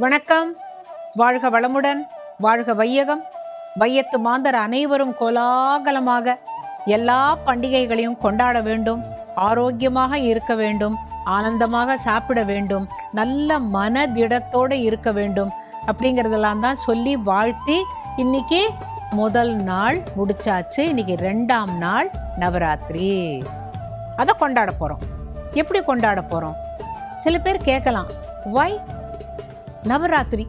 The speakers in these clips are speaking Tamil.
வணக்கம். வாழ்க வளமுடன், வாழ்க வையகம். வையத்து மாந்தர் அனைவரும் கோலாகலமாக எல்லா பண்டிகைகளையும் கொண்டாட வேண்டும், ஆரோக்கியமாக இருக்க வேண்டும், ஆனந்தமாக சாப்பிட வேண்டும், நல்ல மனதிடத்தோடு இருக்க வேண்டும் அப்படிங்கிறதெல்லாம் தான் சொல்லி வாழ்த்தி இன்னைக்கு முதல் நாள் முடிச்சாச்சு. இன்னைக்கு 2ஆம் நாள் நவராத்திரி. அதை கொண்டாட போகிறோம். எப்படி கொண்டாட போகிறோம்? சில பேர் கேட்கலாம், வை நவராத்திரி,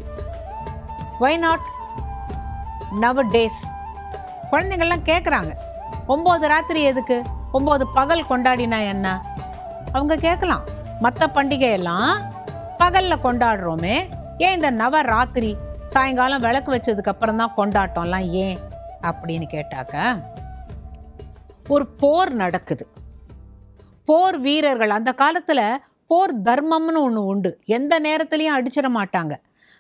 வை நாட் நவ டேஸ்? குழந்தைங்கள்லாம் கேட்குறாங்க, 9 ராத்திரி எதுக்கு, 9 பகல் கொண்டாடினா என்ன? அவங்க கேட்கலாம், மற்ற பண்டிகையெல்லாம் பகலில் கொண்டாடுறோமே, ஏன் இந்த நவராத்திரி சாயங்காலம் விளக்கு வச்சதுக்கு அப்புறம் தான் கொண்டாட்டம்லாம் ஏன் அப்படின்னு கேட்டாக்க, ஒரு போர் நடக்குது. போர் வீரர்கள், அந்த காலத்தில் போர் தர்மம்னு ஒன்று உண்டு. எந்த நேரத்துலையும் அடிச்சிட மாட்டாங்க.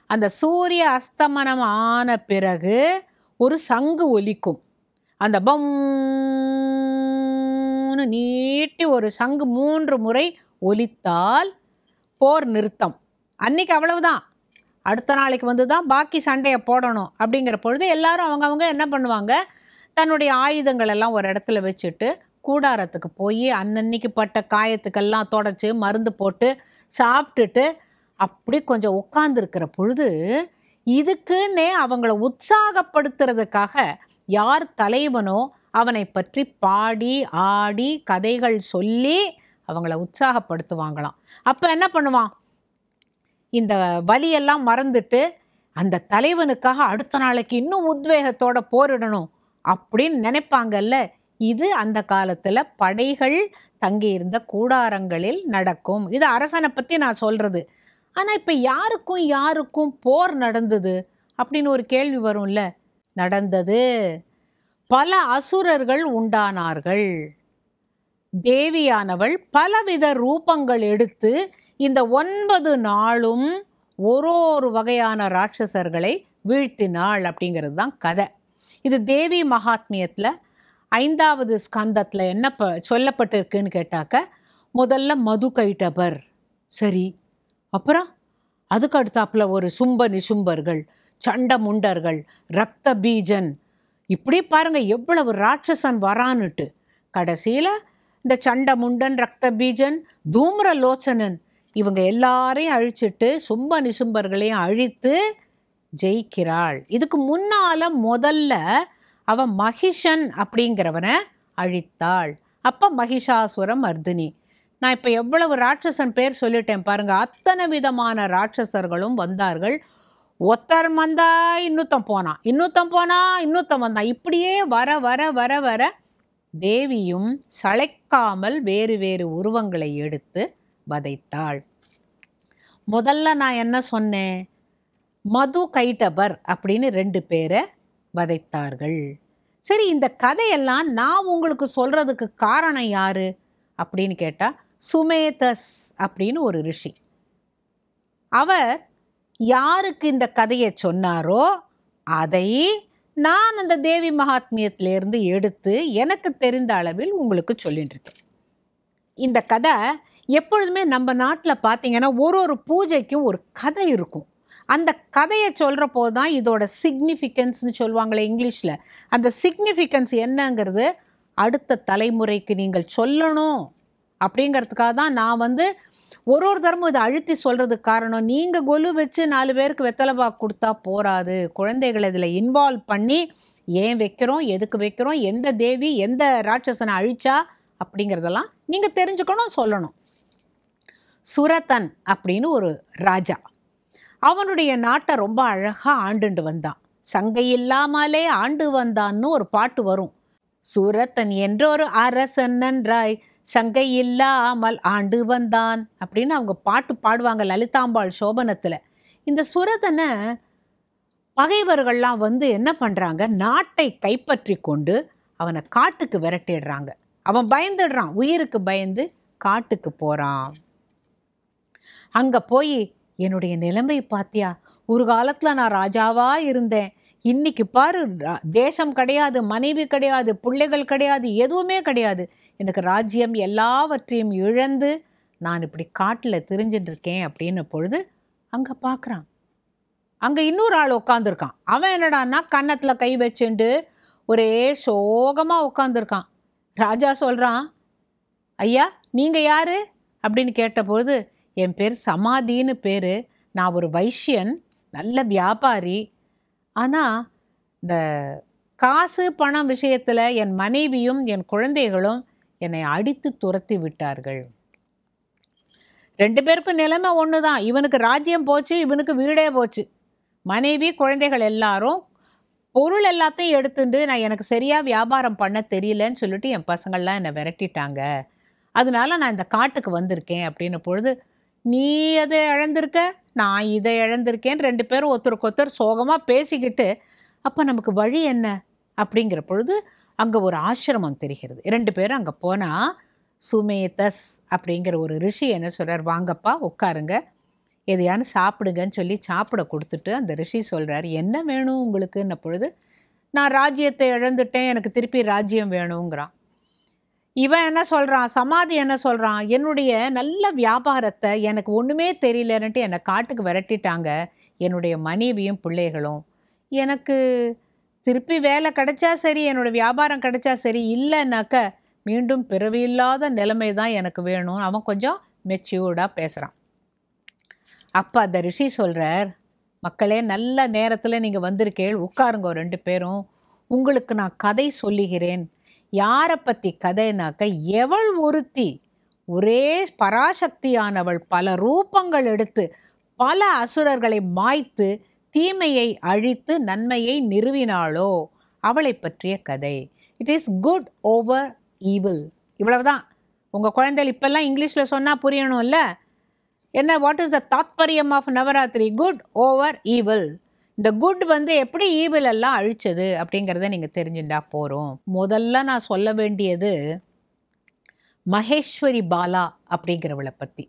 அந்த சூரிய அஸ்தமனம் ஆன பிறகு ஒரு சங்கு ஒலிக்கும். அந்த பம்னு நீட்டி ஒரு சங்கு 3 முறை ஒலித்தால் போர் நிறுத்தம். அன்னைக்கு அவ்வளவுதான். அடுத்த நாளைக்கு வந்து தான் பாக்கி சண்டையை போடணும். அப்படிங்கிற பொழுது எல்லாரும் அவங்கவுங்க என்ன பண்ணுவாங்க, தன்னுடைய ஆயுதங்கள் எல்லாம் ஒரு இடத்துல வச்சுட்டு கூடாரத்துக்கு போய் அன்னன்னைக்கு பட்ட காயத்துக்கெல்லாம் தொடச்சி மருந்து போட்டு சாப்பிட்டுட்டு அப்படி கொஞ்சம் உட்கார்ந்துருக்கிற பொழுது, இதுக்குன்னே அவங்கள உற்சாகப்படுத்துறதுக்காக யார் தலைவனோ அவனை பற்றி பாடி ஆடி கதைகள் சொல்லி அவங்கள உற்சாகப்படுத்துவாங்களாம். அப்போ என்ன பண்ணுவான், இந்த வலியெல்லாம் மறந்துட்டு அந்த தலைவனுக்காக அடுத்த நாளைக்கு இன்னும் உத்வேகத்தோட போரிடணும் அப்படின்னு நினைப்பாங்கல்ல. இது அந்த காலத்தில் படைகள் தங்கியிருந்த கூடாரங்களில் நடக்கும். இது அரசனை பற்றி நான் சொல்கிறது. ஆனால் இப்போ யாருக்கும் யாருக்கும் போர் நடந்தது அப்படின்னு ஒரு கேள்வி வரும்ல. நடந்தது. பல அசுரர்கள் உண்டானார்கள். தேவியானவள் பலவித ரூபங்கள் எடுத்து இந்த 9 நாளும் ஒரு வகையான ராட்சசர்களை வீழ்த்தினாள் அப்படிங்கிறது தான் கதை. இது தேவி மகாத்மியத்தில் 5வது ஸ்கந்தத்தில் என்ன சொல்லப்பட்டிருக்குன்னு கேட்டாக்க, முதல்ல மது கைட்டபர், சரி, அப்புறம் அதுக்கு அடுத்தாப்புல ஒரு சும்ப நிசும்பர்கள், சண்ட முண்டர்கள், ரத்த பீஜன், இப்படி பாருங்க எவ்வளவு ராட்சசன் வரான்னுட்டு. கடைசியில் இந்த சண்ட முண்டன், ரத்த பீஜன், தூம்ர லோச்சனன் இவங்க எல்லாரையும் அழிச்சிட்டு சும்ப நிசும்பர்களையும் அழித்து ஜெயிக்கிறாள். இதுக்கு முன்னால முதல்ல அவன் மகிஷன் அப்படிங்கிறவனை அழித்தாள். அப்போ மகிஷாசுர மர்தினி. நான் இப்போ எவ்வளவு ராட்சசன் பேர் சொல்லிட்டேன் பாருங்க. அத்தனை விதமான ராட்சசர்களும் வந்தார்கள். ஒருத்தர் வந்தா இன்னொருத்தன் போனான், இன்னொருத்தன் போனா இன்னொருத்தன் வந்தான். இப்படியே வர வர வர வர தேவியும் சளைக்காமல் வேறு வேறு உருவங்களை எடுத்து வதைத்தாள். முதல்ல நான் என்ன சொன்னேன், மது கைட்டபர் அப்படின்னு 2 பேரை வதைத்தார்கள். சரி, இந்த கதையெல்லாம் நான் உங்களுக்கு சொல்றதுக்கு காரணம் யாரு அப்படின்னு கேட்டா, சுமேதஸ் அப்படின்னு ஒரு ரிஷி. அவர் யாருக்கு இந்த கதையை சொன்னாரோ அதை நான் அந்த தேவி மகாத்மியத்திலிருந்து எடுத்து எனக்கு தெரிந்த அளவில் உங்களுக்கு சொல்லிட்டு இருக்கேன். இந்த கதை எப்பொழுதுமே நம்ம நாட்டில் பார்த்தீங்கன்னா ஒரு பூஜைக்கும் ஒரு கதை இருக்கும். அந்த கதையை சொல்கிற போது தான் இதோட சிக்னிஃபிகன்ஸ்னு சொல்லுவாங்களே இங்கிலீஷில், அந்த சிக்னிஃபிகன்ஸ் என்னங்கிறது அடுத்த தலைமுறைக்கு நீங்கள் சொல்லணும் அப்படிங்கிறதுக்காக தான் நான் ஒரு தரமும் இதை அழுத்தி சொல்கிறதுக்கு காரணம், நீங்கள் கொலு வச்சு 4 பேருக்கு வெத்தலை பாக்கு கொடுத்தா போராது. குழந்தைகளை இதில் இன்வால்வ் பண்ணி ஏன் வைக்கிறோம், எதுக்கு வைக்கிறோம், எந்த தேவி எந்த ராட்சசனை அழிச்சா அப்படிங்கிறதெல்லாம் நீங்கள் தெரிஞ்சுக்கணும், சொல்லணும். சுரதன் அப்படின்னு ஒரு ராஜா, அவனுடைய நாட்டை ரொம்ப அழகாக ஆண்டுண்டு வந்தான். சங்கை இல்லாமலே ஆண்டு வந்தான்னு ஒரு பாட்டு வரும். சூரத்தன் என்றொரு அரசன் நன்றாய் சங்கை இல்லாமல் ஆண்டு வந்தான் அப்படின்னு அவங்க பாட்டு பாடுவாங்க லலிதாம்பாள் சோபனத்தில். இந்த சுரதனை பகைவர்கள்லாம் என்ன பண்ணுறாங்க, நாட்டை கைப்பற்றி கொண்டு அவனை காட்டுக்கு விரட்டிடுறாங்க. அவன் பயந்துடுறான், உயிருக்கு பயந்து காட்டுக்கு போகிறான். அங்கே போய், என்னுடைய நிலைமை பார்த்தியா, ஒரு காலத்தில் நான் ராஜாவாக இருந்தேன், இன்னைக்கு பாரு, தேசம் கிடையாது, மனைவி கிடையாது, பிள்ளைகள் கிடையாது, எதுவுமே கிடையாது, எனக்கு ராஜ்யம் எல்லாவற்றையும் இழந்து நான் இப்படி காட்டில் திரிஞ்சுட்டு இருக்கேன் அப்படின்னு பொழுது அங்கே பார்க்குறான். அங்கே இன்னொரு ஆள் உட்காந்துருக்கான். அவன் என்னடான்னா கன்னத்தில் கை வச்சுண்டு ஒரே சோகமாக உட்காந்துருக்கான். ராஜா சொல்கிறான், ஐயா நீங்கள் யார் அப்படின்னு கேட்டபோது, என் பேர் சமாதின்னு பேர், நான் ஒரு வைஷ்யன், நல்ல வியாபாரி. ஆனால் இந்த காசு பணம் விஷயத்தில் என் மனைவியும் என் குழந்தைகளும் என்னை அடித்து துரத்தி விட்டார்கள். 2 பேருக்கும் நிலைமை ஒன்று தான். இவனுக்கு ராஜ்யம் போச்சு, இவனுக்கு வீடே போச்சு. மனைவி குழந்தைகள் எல்லாரும் பொருள் எல்லாத்தையும் எடுத்துட்டு நான் எனக்கு சரியாக வியாபாரம் பண்ண தெரியலன்னு சொல்லிட்டு என் பசங்கள்லாம் என்னை விரட்டிட்டாங்க. அதனால நான் இந்த காட்டுக்கு வந்திருக்கேன் அப்படின்னு பொழுது, நீ அதை இழந்திருக்க, நான் இதை இழந்திருக்கேன். 2 பேரும் ஒருத்தருக்கு ஒருத்தர் சோகமாக பேசிக்கிட்டு, அப்போ நமக்கு வழி என்ன அப்படிங்கிற பொழுது அங்கே ஒரு ஆசிரமம் தெரிகிறது. 2 பேரும் அங்கே போனால் சுமேதஸ் அப்படிங்கிற ஒரு ரிஷி என்ன சொல்கிறார், வாங்கப்பா உட்காருங்க, எதையானு சாப்பிடுங்கன்னு சொல்லி சாப்பிட கொடுத்துட்டு அந்த ரிஷி சொல்கிறார், என்ன வேணும் உங்களுக்குன்ன பொழுது, நான் ராஜ்யத்தை இழந்துட்டேன், எனக்கு திருப்பி ராஜ்யம் வேணுங்கிறான். இவன் என்ன சொல்கிறான், சமாதி என்ன சொல்கிறான், என்னுடைய நல்ல வியாபாரத்தை எனக்கு ஒன்றுமே தெரியலன்ட்டு என்னை காட்டுக்கு விரட்டிட்டாங்க என்னுடைய மனைவியும் பிள்ளைகளும். எனக்கு திருப்பி வேலை கிடைச்சா சரி, என்னோடய வியாபாரம் கிடைச்சா சரி, இல்லைன்னாக்க மீண்டும் பிறவி இல்லாத நிலைமை தான் எனக்கு வேணும். அவன் கொஞ்சம் மெச்சூர்டாக பேசுகிறான். அப்போ அந்த ரிஷி சொல்கிறார், மக்களே நல்ல நேரத்தில் நீங்கள் வந்திருக்கேள், உட்காருங்க 2 பேரும், உங்களுக்கு நான் கதை சொல்லுகிறேன். யாரை பற்றி கதைனாக்க, எவள் ஒருத்தி ஒரே பராசக்தியானவள் பல ரூபங்கள் எடுத்து பல அசுரர்களை மாய்த்து தீமையை அழித்து நன்மையை நிறுவினாளோ அவளை பற்றிய கதை. It is good over evil. இவ்வளவுதான். உங்கள் குழந்தைகள் இப்போல்லாம் இங்கிலீஷில் சொன்னால் புரியணும்ல. என்ன, வாட் இஸ் த தாத்பரியம் of Navaratri? Good over evil. இந்த குட் எப்படி ஈவில் எல்லாம் அழிச்சது அப்படிங்கிறத நீங்கள் தெரிஞ்சுட்டா போகிறோம். முதல்ல நான் சொல்ல வேண்டியது மகேஸ்வரி பாலா அப்படிங்கிறவளை பற்றி.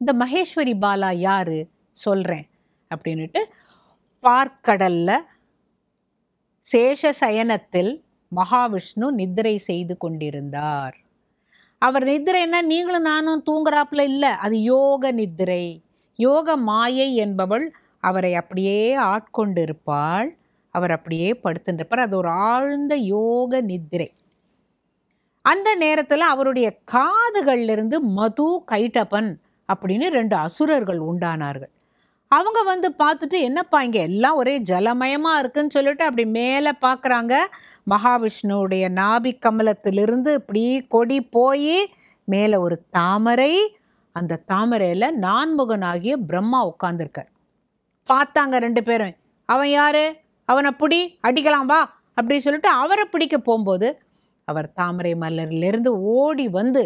இந்த மகேஸ்வரி பாலா யார் சொல்கிறேன் அப்படின்ட்டு, பார்க்கடலில் சேஷசயனத்தில் மகாவிஷ்ணு நித்திரை செய்து கொண்டிருந்தார். அவர் நித்திரைன்னா நீங்களும் நானும் தூங்குறாப்புல இல்லை, அது யோக நித்திரை. யோக மாயை என்பவள் அவரை அப்படியே ஆட்கொண்டிருப்பாள், அவர் அப்படியே படுத்துருப்பார். அது ஒரு ஆழ்ந்த யோக நித்திரை. அந்த நேரத்தில் அவருடைய காதுகளிலிருந்து மது கைட்டபன் அப்படின்னு 2 அசுரர்கள் உண்டானார்கள். அவங்க பார்த்துட்டு, என்னப்பா இங்கே எல்லாம் ஒரே ஜலமயமாக இருக்குன்னு சொல்லிட்டு அப்படி மேலே பார்க்குறாங்க. மகாவிஷ்ணுவுடைய நாபி கமலத்திலிருந்து இப்படி கொடி போய் மேலே ஒரு தாமரை, அந்த தாமரையில் நான்முகனாகிய பிரம்மா உட்காந்துருக்கார். பார்த்தாங்க 2 பேரும். அவன் யார், அவனை பிடி, அடிக்கலாம் வா அப்படின்னு சொல்லிட்டு அவரை பிடிக்க போகும்போது அவர் தாமரை மலரிலிருந்து ஓடி வந்து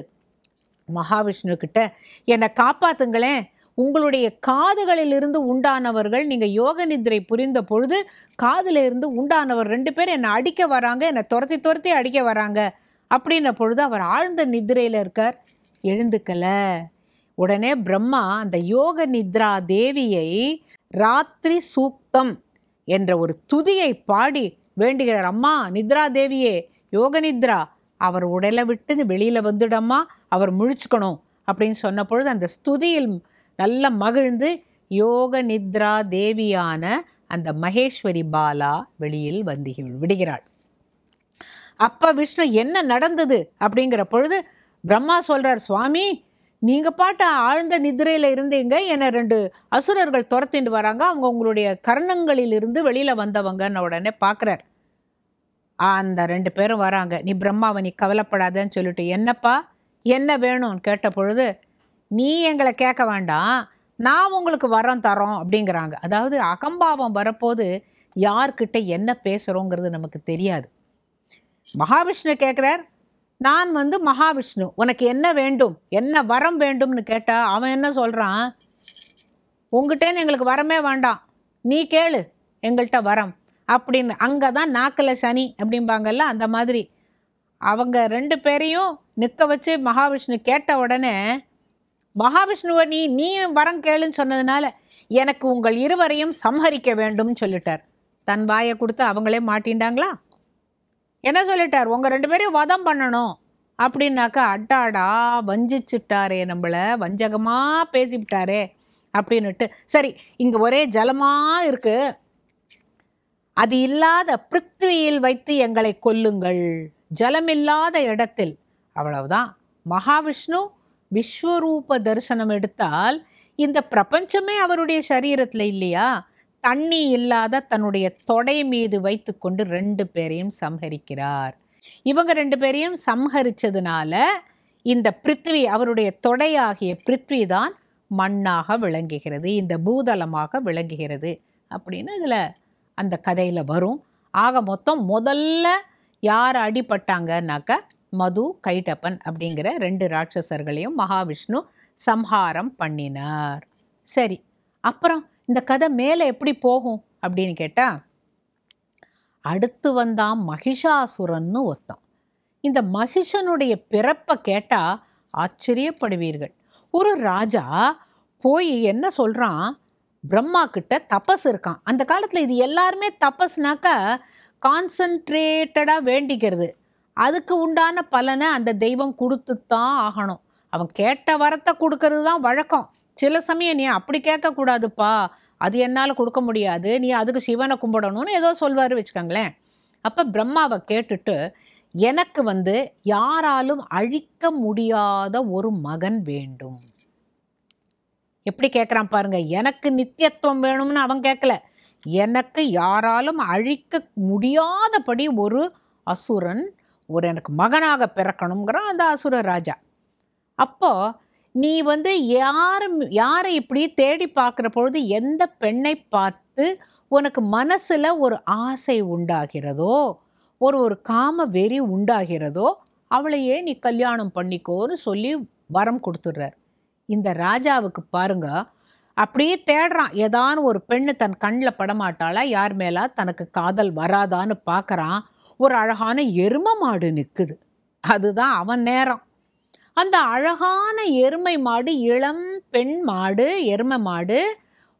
மகாவிஷ்ணுக்கிட்ட, என்னை காப்பாத்துங்களேன், உங்களுடைய காதுகளிலிருந்து உண்டானவர்கள், நீங்கள் யோக நித்திரை புரிந்த பொழுது காதிலிருந்து உண்டானவர் 2 பேர் என்னை அடிக்க வராங்க, என்னை துரத்தி துரத்தி அடிக்க வராங்க அப்படின்ன பொழுது அவர் ஆழ்ந்த நித்திரையில் இருக்கார், எழுந்துக்கலை. உடனே பிரம்மா அந்த யோக நித்ரா தேவியை ராத்திரி சூக்தம் என்ற ஒரு துதியை பாடி வேண்டுகிறார். அம்மா நித்ரா தேவியே, யோக நித்ரா, அவர் உடலை விட்டு வெளியில் வந்துடம்மா, அவர் முழிச்சுக்கணும் அப்படின்னு சொன்ன பொழுது அந்த ஸ்துதியில் நல்ல மகிழ்ந்து யோக நித்ரா தேவியான அந்த மகேஸ்வரி பாலா வெளியில் விடுகிறாள். அப்போ விஷ்ணு என்ன நடந்தது அப்படிங்கிற பொழுது பிரம்மா சொல்கிறார், சுவாமி நீங்கள் பாட்டு ஆழ்ந்த நிதிரையில் இருந்தீங்க, என்னை 2 அசுரர்கள் துரத்திட்டு வராங்க, அவங்க உங்களுடைய கர்ணங்களிலிருந்து வெளியில் வந்தவங்கன்னு உடனே பார்க்குறார். அந்த 2 பேரும் வராங்க. நீ பிரம்மாவை நீ கவலைப்படாதன்னு சொல்லிட்டு, என்னப்பா என்ன வேணும்னு கேட்ட பொழுது, நீ எங்களை கேட்க வேண்டாம், நான் உங்களுக்கு வரம் தரோம் அப்படிங்கிறாங்க. அதாவது அகம்பாவம் வரப்போது யார்கிட்ட என்ன பேசுகிறோங்கிறது நமக்கு தெரியாது. மகாவிஷ்ணு கேட்குறார், நான் மகாவிஷ்ணு, உனக்கு என்ன வேண்டும், என்ன வரம் வேண்டும்னு கேட்டால் அவன் என்ன சொல்கிறான், உங்ககிட்டேன்னு எங்களுக்கு வரமே வேண்டாம், நீ கேளு எங்கள்கிட்ட வரம் அப்படின்னு. அங்கே தான் நாக்கில் சனி அப்படிம்பாங்கல்ல, அந்த மாதிரி அவங்க 2 பேரையும் நிற்க வச்சு மகாவிஷ்ணு கேட்ட உடனே, மகாவிஷ்ணுவை நீ வரம் கேளுன்னு சொன்னதுனால எனக்கு உங்கள் இருவரையும் சம்ஹரிக்க வேண்டும்னு சொல்லிட்டார். தன் வாயை கொடுத்து அவங்களே மாட்டின்டாங்களா? என்ன சொல்லிட்டார், உங்கள் 2 பேரையும் வதம் பண்ணணும் அப்படின்னாக்கா, அட்டாடா வஞ்சிச்சுட்டாரே, நம்மளை வஞ்சகமாக பேசிவிட்டாரே அப்படின்னுட்டு. சரி, இங்கே ஒரே ஜலமாக இருக்கு, அது இல்லாத பிருத்திவியில் வைத்து எங்களை கொல்லுங்கள், ஜலமில்லாத இடத்தில். அவ்வளவுதான். மகாவிஷ்ணு விஸ்வரூப தரிசனம் எடுத்தால் இந்த பிரபஞ்சமே அவருடைய சரீரத்தில் இல்லையா? தண்ணி இல்லாத தன்னுடைய தொடை மீது வைத்து கொண்டு 2 பேரையும் சம்ஹரிக்கிறார். இவங்க 2 பேரையும் சம்ஹரிச்சதுனால இந்த பிருத்வி, அவருடைய தொடையாகிய பிருத்வி தான் மண்ணாக விளங்குகிறது, இந்த பூதலமாக விளங்குகிறது அப்படின்னு இதில் அந்த கதையில் வரும். ஆக மொத்தம் முதல்ல யார் அடிபட்டாங்கன்னாக்க மது, கைடப்பன் அப்படிங்கிற 2 ராட்சசர்களையும் மகாவிஷ்ணு சம்ஹாரம் பண்ணினார். சரி, அப்புறம் இந்த கதை மேலே எப்படி போகும் அப்படின்னு கேட்டால், அடுத்து வந்தான் மகிஷாசுரன்னு ஒருத்தன். இந்த மகிஷனுடைய பிறப்பை கேட்டால் ஆச்சரியப்படுவீர்கள். ஒரு ராஜா போய் என்ன சொல்கிறான், பிரம்மா கிட்ட தபஸ் இருக்கான். அந்த காலத்தில் இது எல்லாருமே தபஸ்னாக்கா கான்சன்ட்ரேட்டடாக வேண்டிக்கிறது, அதுக்கு உண்டான பலனை அந்த தெய்வம் கொடுத்துத்தான் ஆகணும். அவன் கேட்ட வரத்தை கொடுக்கறது தான் வழக்கம். சில சமயம் நீ அப்படி கேட்கக்கூடாதுப்பா, அது என்னால் கொடுக்க முடியாது, நீ அதுக்கு சிவனை கும்பிடணும்னு ஏதோ சொல்வார் வச்சுக்கோங்களேன். அப்போ பிரம்மாவை கேட்டுட்டு, எனக்கு யாராலும் அழிக்க முடியாத ஒரு மகன் வேண்டும். எப்படி கேட்குறான் பாருங்க, எனக்கு நித்தியத்துவம் வேணும்னு அவன் கேட்கல, எனக்கு யாராலும் அழிக்க முடியாதபடி ஒரு அசுரன், எனக்கு மகனாக பிறக்கணுங்கிறான் அந்த அசுர ராஜா. அப்போ நீ யாரை இப்படி தேடி பார்க்குற பொழுது எந்த பெண்ணை பார்த்து உனக்கு மனசில் ஒரு ஆசை உண்டாகிறதோ, ஒரு காம வெறி உண்டாகிறதோ, அவளையே நீ கல்யாணம் பண்ணிக்கோன்னு சொல்லி வரம் கொடுத்துட்றார். இந்த ராஜாவுக்கு பாருங்க, அப்படியே தேடுறான், ஏதான ஒரு பெண்ணு தன் கண்ணில் படமாட்டாளா, யார் மேலா தனக்கு காதல் வராதான்னு பார்க்குறான். ஒரு அழகான எருமை மாடு நிற்குது, அதுதான் அவன் நேரம். அந்த அழகான எருமை மாடு, இளம் பெண் மாடு, எருமை மாடு,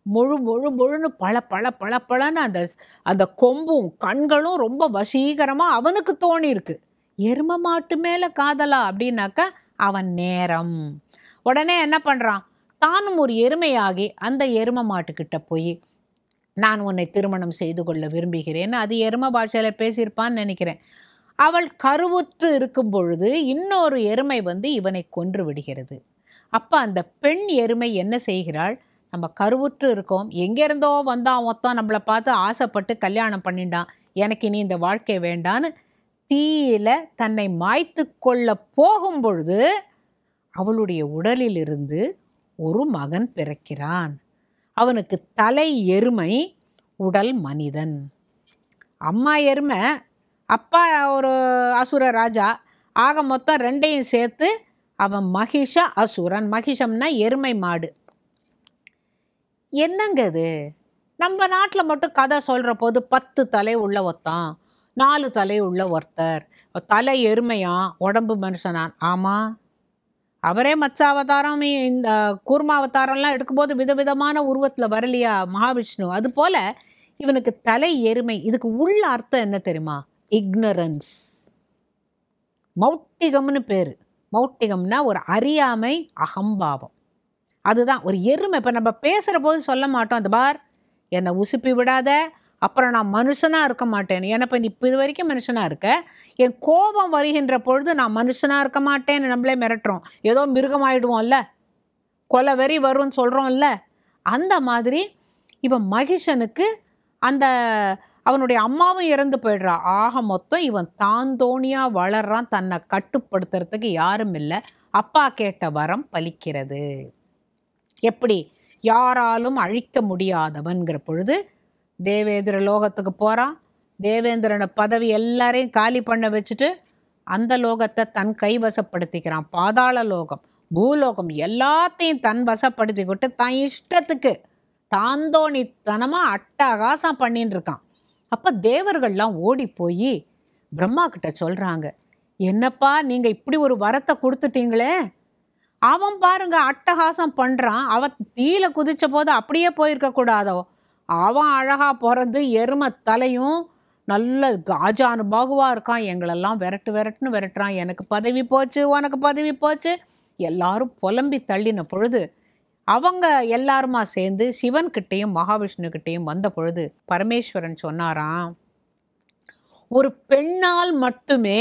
முழுன்னு பளன்னு அந்த கொம்பும் கண்களும் ரொம்ப வசீகரமாக அவனுக்கு தோணி இருக்கு. எருமை மாட்டு மேலே காதலா அப்படின்னாக்கா அவன் நேரம். உடனே என்ன பண்ணுறான், தானும் ஒரு எருமையாகி அந்த எருமை மாட்டுக்கிட்ட போய், நான் உன்னை திருமணம் செய்து கொள்ள விரும்புகிறேன்னு அது எருமை பாஷையில் பேசியிருப்பான்னு நினைக்கிறேன். அவள் கருவுற்று இருக்கும் பொழுது இன்னொரு எருமை இவனை கொன்று விடுகிறது. அப்போ அந்த பெண் எருமை என்ன செய்கிறாள், நம்ம கருவுற்று இருக்கோம், எங்கேருந்தோ வந்தான் ஒருத்தன் நம்மளை பார்த்து ஆசைப்பட்டு கல்யாணம் பண்ணிட்டான், எனக்கு இனி இந்த வாழ்க்கை வேண்டான்னு தீயில தன்னை மாய்த்து கொள்ள போகும் பொழுது அவளுடைய உடலிலிருந்து ஒரு மகன் பிறக்கிறான். அவனுக்கு தலை எருமை, உடல் மனிதன். அம்மா எருமை, அப்பா ஒரு அசுர ராஜா. ஆக மொத்தம் 2ஐயும் சேர்த்து அவன் மகிஷ அசுரன். மகிஷம்னா எருமை மாடு. என்னங்க இது, நம்ம நாட்டில் மட்டும் கதை சொல்கிற போது 10 தலை உள்ள ஒருத்தன், 4 தலை உள்ள ஒருத்தர், தலை எருமையா உடம்பு மனுஷனான். ஆமாம், அவரே மத்ச அவதாரம், இந்த கூர்ம அவதாரம்லாம் எடுக்கும்போது விதவிதமான உருவத்தில் வரலையா மகாவிஷ்ணு? அதுபோல் இவனுக்கு தலை எருமை. இதுக்கு உள்ள அர்த்தம் என்ன தெரியுமா? இக்னரன்ஸ். மௌட்டிகம்னு பேர். மௌட்டிகம்னா ஒரு அறியாமை, அகம்பாவம். அதுதான் ஒரு எருமை. இப்போ நம்ம பேசுகிற போது சொல்ல மாட்டோம், அந்த பார் என்னை உசுப்பி விடாத, அப்புறம் நான் மனுஷனாக இருக்க மாட்டேன், ஏன்னா நீ இப்போ இது வரைக்கும் மனுஷனாக இருக்க, என் கோபம் வருகின்ற பொழுது நான் மனுஷனாக இருக்க மாட்டேன்னு நம்மளே மிரட்டுறோம். ஏதோ மிருகமாயிடுவோம்ல, கொலை வெறி வரும்னு சொல்கிறோம்ல, அந்த மாதிரி இவன் மகிஷனுக்கு அந்த அவனுடைய அம்மாவும் இறந்து போயிடுறா. ஆக மொத்தம் இவன் தாந்தோணியாக வளர்றான், தன்னை கட்டுப்படுத்துறதுக்கு யாரும் இல்லை. அப்பா கேட்ட வரம் பலிக்கிறது. எப்படி? யாராலும் அழிக்க முடியாதவன்கிற பொழுது தேவேந்திர லோகத்துக்கு போகிறான். தேவேந்திரனை பதவி எல்லாரையும் காலி பண்ண வச்சுட்டு அந்த லோகத்தை தன் கைவசப்படுத்திக்கிறான். பாதாள லோகம், பூலோகம் எல்லாத்தையும் தன் வசப்படுத்திக்கிட்டு தான் இஷ்டத்துக்கு தாந்தோணித்தனமாக அட்டகாசம் பண்ணின்னு இருக்கான். அப்போ தேவர்கள்லாம் ஓடி போய் பிரம்மா கிட்ட சொல்கிறாங்க, என்னப்பா நீங்கள் இப்படி ஒரு வரத்தை கொடுத்துட்டீங்களே. அவன் பாருங்க அட்டகாசம் பண்ணுறான், அவன் தீயில குதிச்ச போது அப்படியே போயிருக்கக்கூடாதோ, அவன் அழகாக பிறந்து எருமை தலையும் நல்ல காஜானுபாகுவாக இருக்கான், எங்களெல்லாம் விரட்டுன்னு விரட்டுறான், எனக்கு பதவி போச்சு, உனக்கு பதவி போச்சு, எல்லாரும் புலம்பி தள்ளின பொழுது அவங்க எல்லாருமா சேர்ந்து சிவன்கிட்டையும் மகாவிஷ்ணுக்கிட்டையும் வந்த பொழுது பரமேஸ்வரன் சொன்னாராம், ஒரு பெண்ணால் மட்டுமே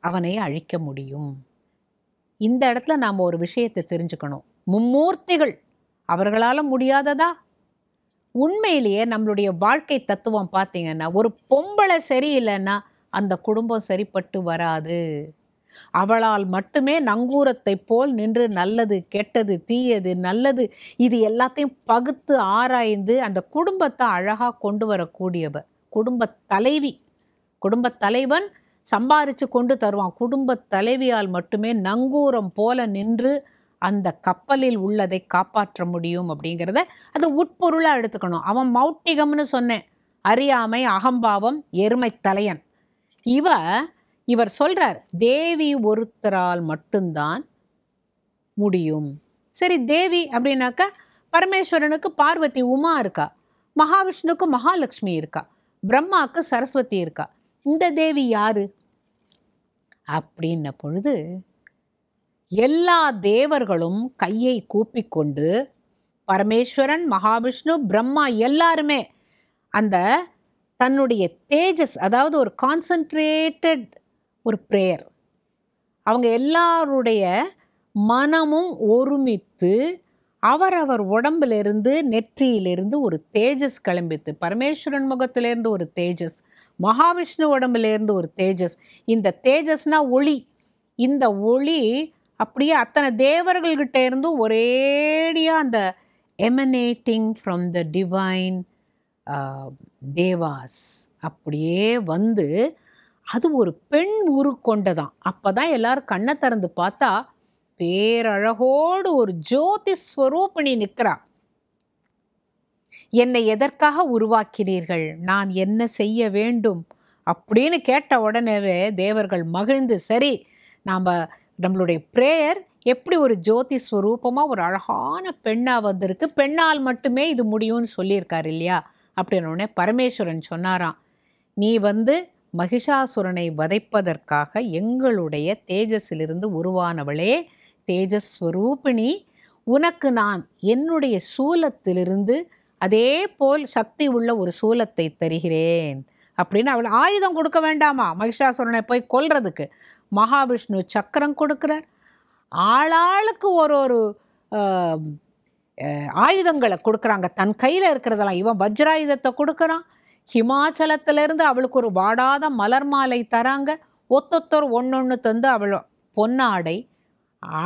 அவனை அழிக்க முடியும். இந்த இடத்துல நாம் ஒரு விஷயத்தை தெரிஞ்சுக்கணும். மும்மூர்த்திகள் அவர்களால் முடியாததா? உண்மையிலேயே நம்மளுடைய வாழ்க்கை தத்துவம் பார்த்தீங்கன்னா, ஒரு பொம்பளை சரியில்லைன்னா அந்த குடும்பம் சரிப்பட்டு வராது. அவளால் மட்டுமே நங்கூரத்தை போல் நின்று நல்லது கெட்டது தீயது நல்லது இது எல்லாத்தையும் பகுத்து ஆராய்ந்து அந்த குடும்பத்தை அழகாக கொண்டு வரக்கூடியவ குடும்ப தலைவி. குடும்ப தலைவன் சம்பாரித்து கொண்டு தருவான். குடும்ப தலைவியால் மட்டுமே நங்கூரம் போல நின்று அந்த கப்பலில் உள்ளதை காப்பாற்ற முடியும் அப்படிங்கிறத அது உட்பொருளாக எடுத்துக்கணும். அவன் மௌட்டிகம்னு சொன்னேன், அறியாமை அகம்பாவம் எருமை தலையன். இவர் சொல்றார், தேவி ஒருத்தரால் மட்டும்தான் முடியும். சரி, தேவி அப்படின்னாக்கா பரமேஸ்வரனுக்கு பார்வதி உமா இருக்கா, மகாவிஷ்ணுக்கு மகாலட்சுமி இருக்கா, பிரம்மாவுக்கு சரஸ்வதி இருக்கா. இந்த தேவி யாரு அப்படின்ன பொழுது எல்லா தேவர்களும் கையை கூப்பிக்கொண்டு பரமேஸ்வரன் மகாவிஷ்ணு பிரம்மா எல்லாருமே அந்த தன்னுடைய தேஜஸ், அதாவது ஒரு கான்சன்ட்ரேட்டட் ஒரு ப்ரேயர், அவங்க எல்லாருடைய மனமும் ஒருமித்து அவரவர் உடம்பிலிருந்து நெற்றியிலிருந்து ஒரு தேஜஸ் கிளம்பித்து. பரமேஸ்வரன் முகத்திலேருந்து ஒரு தேஜஸ், மகாவிஷ்ணு உடம்பிலேருந்து ஒரு தேஜஸ். இந்த தேஜஸ்னா ஒளி. இந்த ஒளி அப்படியே அத்தனை தேவர்கள்கிட்ட இருந்தும் ஒரேடியாக அந்த emanating from the divine Dewas அப்படியே வந்து அது ஒரு பெண் உரு கொண்டதான். அப்போ தான் எல்லாரும் கண்ணை திறந்து பார்த்தா பேரழகோடு ஒரு ஜோதி ஸ்வரூபிணி நிற்கிறா. என்னை எதற்காக உருவாக்கினீர்கள், நான் என்ன செய்ய வேண்டும் அப்படின்னு கேட்ட உடனேவே தேவர்கள் மகிழ்ந்து, சரி நம்மளுடைய ப்ரேயர் எப்படி ஒரு ஜோதி ஸ்வரூபமாக ஒரு அழகான பெண்ணாக வந்திருக்கு, பெண்ணால் மட்டுமே இது முடியும்னு சொல்லியிருக்காரு இல்லையா. அப்படின்னோடனே பரமேஸ்வரன் சொன்னாராம், நீ மகிஷாசுரனை வதைப்பதற்காக எங்களுடைய தேஜஸிலிருந்து உருவானவளே தேஜஸ் ஸ்வரூபிணி, உனக்கு நான் என்னுடைய சூலத்திலிருந்து அதே போல் சக்தி உள்ள ஒரு சூலத்தை தருகிறேன் அப்படின்னு அவள் ஆயுதம் கொடுக்க வேண்டாமா மகிஷாசுரனை போய் கொல்றதுக்கு. மகாவிஷ்ணு சக்கரம் கொடுக்குறார், ஆளாளுக்கு ஒரு ஒரு ஆயுதங்களை கொடுக்குறாங்க தன் கையில் இருக்கிறதெல்லாம். இவன் வஜ்ராயுதத்தை கொடுக்குறான், ஹிமாச்சலத்திலேருந்து அவளுக்கு ஒரு வாடாத மலர் மாலை தராங்க, ஒத்தொத்தர் ஒன்னொன்று தந்து அவள் பொன்னாடை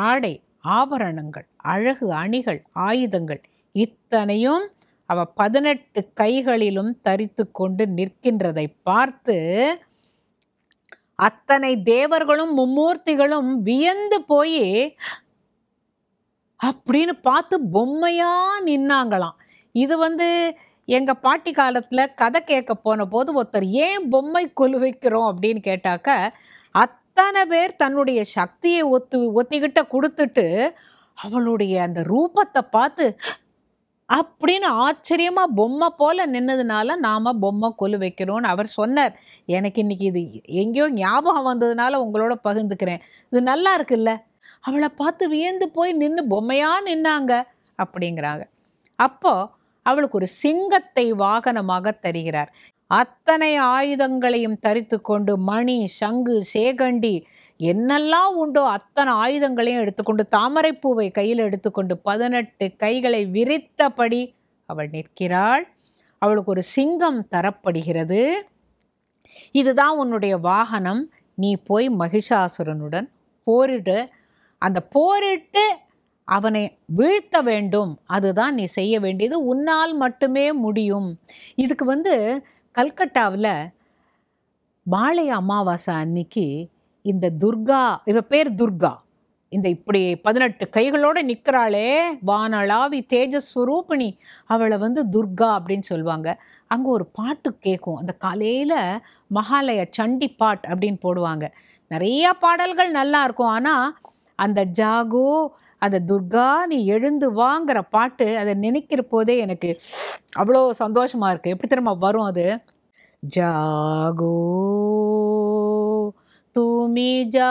ஆடை ஆபரணங்கள் அழகு அணிகள் ஆயுதங்கள் இத்தனையும் அவ 18 கைகளிலும் தரித்து கொண்டு நிற்கின்றதை பார்த்து அத்தனை தேவர்களும் மும்மூர்த்திகளும் வியந்து போய் அப்படின்னு பார்த்து பொம்மையா நின்னாங்களாம். இது எங்கள் பாட்டி காலத்தில் கதை கேட்க போன போது ஒருத்தர் ஏன் பொம்மை கொலுவைக்கிறோம் அப்படின்னு கேட்டாக்க, அத்தனை பேர் தன்னுடைய சக்தியை ஒத்திக்கிட்ட கொடுத்துட்டு அவளுடைய அந்த ரூபத்தை பார்த்து அப்படின்னு ஆச்சரியமாக பொம்மை போல நின்னதுனால நாம் பொம்மை கொலு வைக்கிறோன்னு அவர் சொன்னார். எனக்கு இன்னைக்கு இது எங்கேயோ ஞாபகம் வந்ததுனால உங்களோட பகிர்ந்துக்கிறேன். இது நல்லா இருக்குல்ல, அவளை பார்த்து வியந்து போய் நின்று பொம்மையாக நின்னாங்க அப்படிங்கிறாங்க. அப்போ அவளுக்கு ஒரு சிங்கத்தை வாகனமாக தருகிறார். அத்தனை ஆயுதங்களையும் தரித்து கொண்டு மணி சங்கு சேகண்டி என்னெல்லாம் உண்டோ அத்தனை ஆயுதங்களையும் எடுத்துக்கொண்டு தாமரைப்பூவை கையில் எடுத்துக்கொண்டு 18 கைகளை விரித்தபடி அவள் நிற்கிறாள். அவளுக்கு ஒரு சிங்கம் தரப்படுகிறது. இதுதான் உன்னுடைய வாகனம், நீ போய் மகிஷாசுரனுடன் போரிடு, அந்த போரிட்டு அவனை வீழ்த்த வேண்டும், அதுதான் நீ செய்ய வேண்டியது, உன்னால் மட்டுமே முடியும். இதுக்கு கல்கட்டாவில் மாலை அமாவாசை அன்னைக்கு இந்த துர்கா, இவ பேர் துர்கா, இந்த இப்படி 18 கைகளோடு நிற்கிறாளே வானளாவி தேஜஸ்வரூபிணி, அவளை துர்கா அப்படின்னு சொல்லுவாங்க. அங்கே ஒரு பாட்டு கேட்கும், அந்த காலையில் மகாலய சண்டி பாட் அப்படின்னு போடுவாங்க. நிறையா பாடல்கள் நல்லா இருக்கும். ஆனால் அந்த ஜாகோ அந்த துர்கா நீ எழுந்து வாங்கிற பாட்டு அதை நினைக்கிற போதே எனக்கு அவ்வளோ சந்தோஷமாக இருக்குது. எப்படி திரும்ப வரும் அது, ஜாகோ তুমি জাগো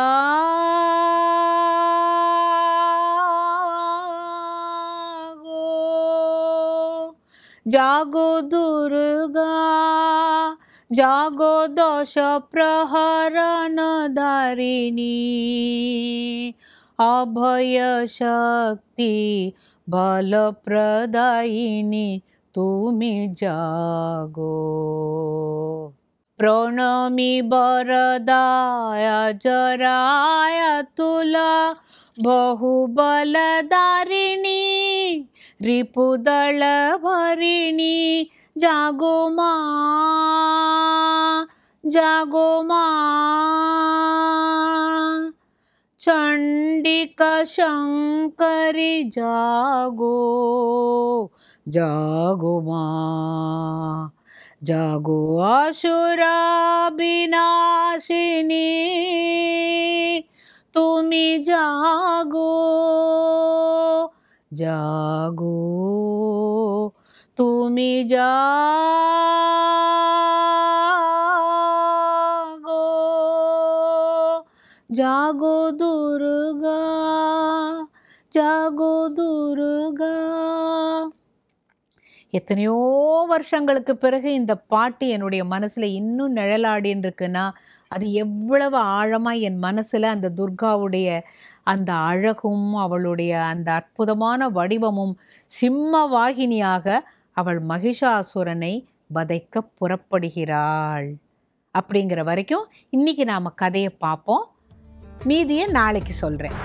जागो दुर्गा जागो दश प्रहरण धारिणी अभय शक्ति बल प्रदायिनी तुम्ही जागो प्रणमी वरदाय जराय तुला बहुबलधारिणी रिपुदल भरिणी जागो माँ चंडिका शंकरी जागो जागो माँ जागो असुरा विनाशिनी तुम्ही जागो जागो तुम्ही जागो जागो दुर्गा जागो दुर्गा. எத்தனையோ வருஷங்களுக்கு பிறகு இந்த பாட்டு என்னுடைய மனசில் இன்னும் நிழலாடின்னு இருக்குன்னா அது எவ்வளவு ஆழமாக என் மனசில் அந்த துர்காவுடைய அந்த அழகும் அவளுடைய அந்த அற்புதமான வடிவமும் சிம்மவாகினியாக அவள் மகிஷாசுரனை வதைக்க புறப்படுகிறாள் அப்படிங்கிற வரைக்கும் இன்னைக்கு நாம் கதையை பார்ப்போம். மீதியை நாளைக்கு சொல்கிறேன்.